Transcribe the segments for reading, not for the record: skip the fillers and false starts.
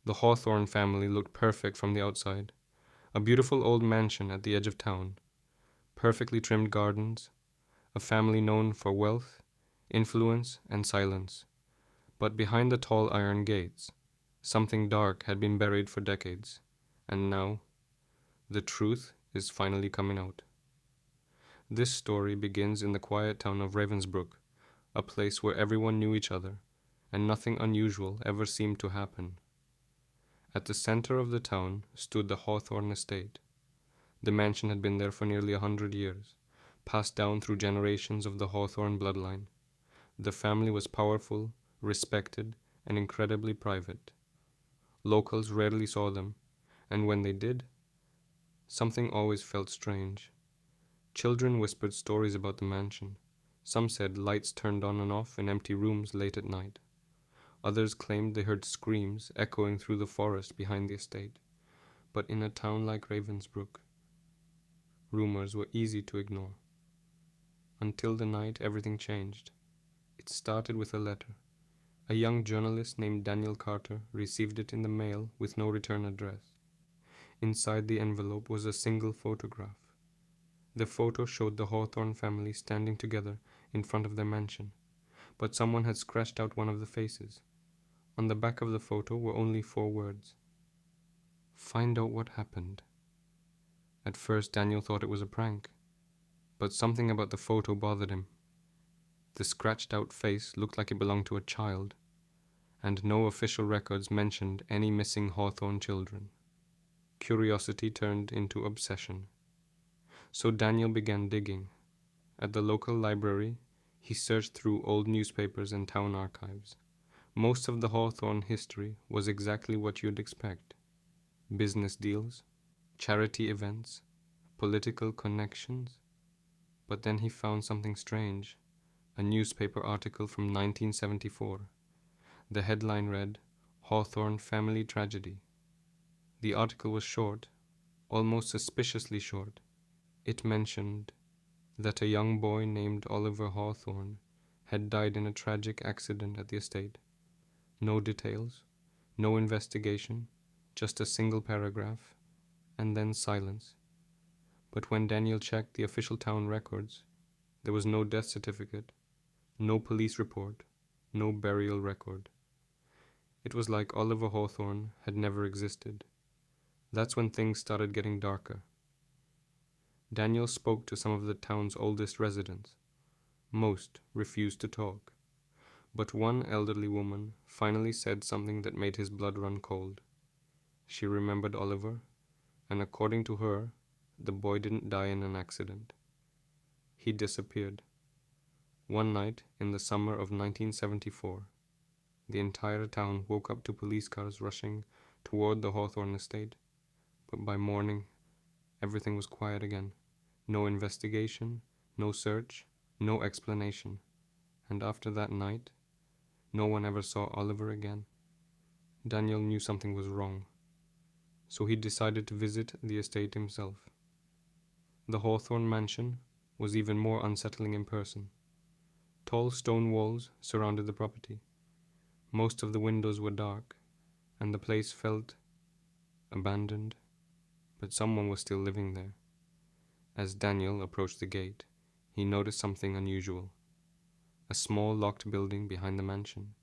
The Hawthorne family looked perfect from the outside. A beautiful old mansion at the edge of town, perfectly trimmed gardens, a family known for wealth, influence, and silence. But behind the tall iron gates, something dark had been buried for decades, and now the truth is finally coming out. This story begins in the quiet town of Ravensbrook, a place where everyone knew each other, and nothing unusual ever seemed to happen. At the center of the town stood the Hawthorne estate. The mansion had been there for nearly 100 years, passed down through generations of the Hawthorne bloodline. The family was powerful, respected, and incredibly private. Locals rarely saw them, and when they did, something always felt strange. Children whispered stories about the mansion. Some said lights turned on and off in empty rooms late at night. Others claimed they heard screams echoing through the forest behind the estate. But in a town like Ravensbrook, rumors were easy to ignore. Until the night everything changed. It started with a letter. A young journalist named Daniel Carter received it in the mail with no return address. Inside the envelope was a single photograph. The photo showed the Hawthorne family standing together in front of their mansion, but someone had scratched out one of the faces. On the back of the photo were only 4 words: "Find out what happened." At first Daniel thought it was a prank, but something about the photo bothered him. The scratched out face looked like it belonged to a child, and no official records mentioned any missing Hawthorne children. Curiosity turned into obsession. So Daniel began digging. At the local library, he searched through old newspapers and town archives. Most of the Hawthorne history was exactly what you'd expect: business deals, charity events, political connections. But then he found something strange: a newspaper article from 1974. The headline read, "Hawthorne Family Tragedy." The article was short, almost suspiciously short. It mentioned that a young boy named Oliver Hawthorne had died in a tragic accident at the estate. No details, no investigation, just a single paragraph, and then silence. But when Daniel checked the official town records, there was no death certificate, no police report, no burial record. It was like Oliver Hawthorne had never existed. That's when things started getting darker. Daniel spoke to some of the town's oldest residents. Most refused to talk, but one elderly woman finally said something that made his blood run cold. She remembered Oliver, and according to her, the boy didn't die in an accident. He disappeared. One night in the summer of 1974, the entire town woke up to police cars rushing toward the Hawthorne estate, but by morning, everything was quiet again. No investigation, no search, no explanation. And after that night, no one ever saw Oliver again. Daniel knew something was wrong, so he decided to visit the estate himself. The Hawthorne mansion was even more unsettling in person. Tall stone walls surrounded the property. Most of the windows were dark, and the place felt abandoned, but someone was still living there. As Daniel approached the gate, he noticed something unusual. A small locked building behind the mansion.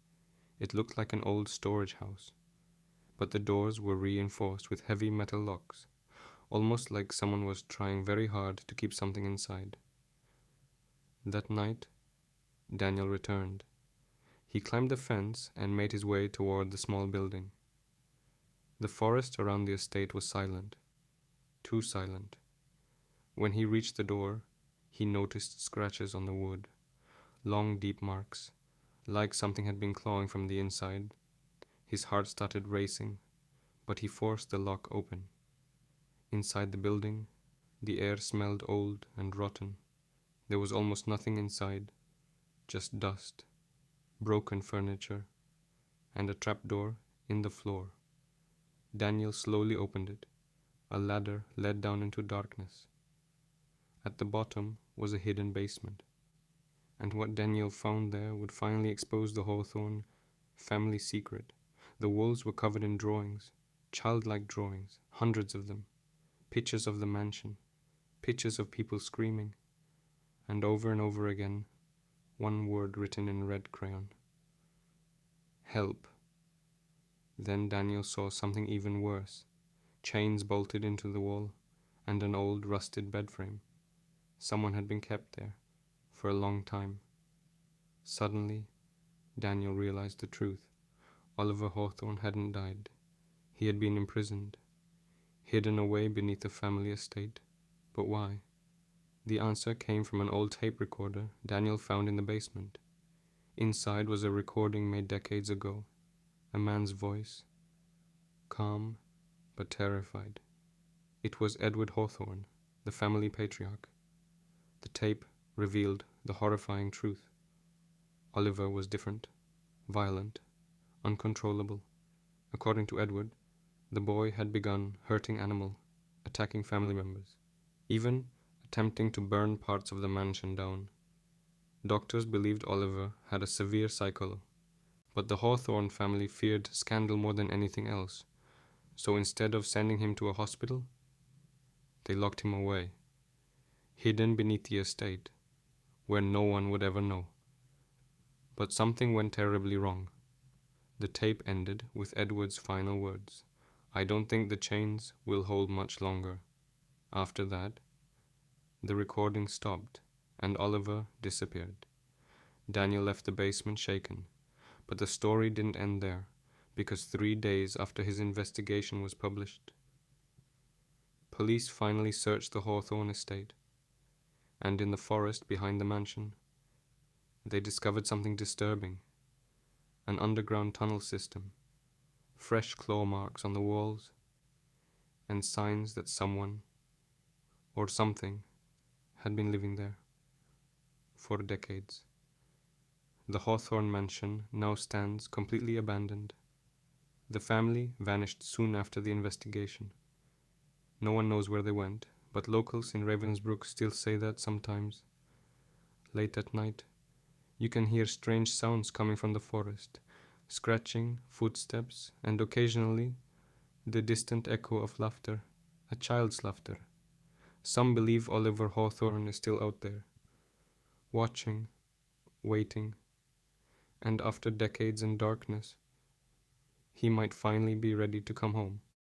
It looked like an old storage house, but the doors were reinforced with heavy metal locks, almost like someone was trying very hard to keep something inside. That night, Daniel returned. He climbed the fence and made his way toward the small building. The forest around the estate was silent, too silent. When he reached the door, he noticed scratches on the wood, long deep marks, like something had been clawing from the inside. His heart started racing, but he forced the lock open. Inside the building, the air smelled old and rotten. There was almost nothing inside, just dust, broken furniture, and a trapdoor in the floor. Daniel slowly opened it. A ladder led down into darkness. At the bottom was a hidden basement, and what Daniel found there would finally expose the Hawthorne family secret. The walls were covered in drawings, childlike drawings, hundreds of them, pictures of the mansion, pictures of people screaming, and over again, one word written in red crayon. Help. Then Daniel saw something even worse, chains bolted into the wall, and an old rusted bed frame. Someone had been kept there for a long time. Suddenly, Daniel realized the truth. Oliver Hawthorne hadn't died. He had been imprisoned, hidden away beneath the family estate. But why? The answer came from an old tape recorder Daniel found in the basement. Inside was a recording made decades ago, a man's voice, calm but terrified. It was Edward Hawthorne, the family patriarch. The tape revealed the horrifying truth. Oliver was different, violent, uncontrollable. According to Edward, the boy had begun hurting animals, attacking family members, even attempting to burn parts of the mansion down. Doctors believed Oliver had a severe psycho, but the Hawthorne family feared scandal more than anything else, so instead of sending him to a hospital, they locked him away, hidden beneath the estate, where no one would ever know. But something went terribly wrong. The tape ended with Edward's final words, "I don't think the chains will hold much longer." After that, the recording stopped, and Oliver disappeared. Daniel left the basement shaken, but the story didn't end there, because 3 days after his investigation was published, police finally searched the Hawthorne estate, and in the forest behind the mansion, they discovered something disturbing: an underground tunnel system, fresh claw marks on the walls, and signs that someone or something had been living there for decades. The Hawthorne mansion now stands completely abandoned. The family vanished soon after the investigation. No one knows where they went, but locals in Ravensbrück still say that sometimes, late at night, you can hear strange sounds coming from the forest, scratching, footsteps, and occasionally the distant echo of laughter, a child's laughter. Some believe Oliver Hawthorne is still out there, watching, waiting, and after decades in darkness, he might finally be ready to come home.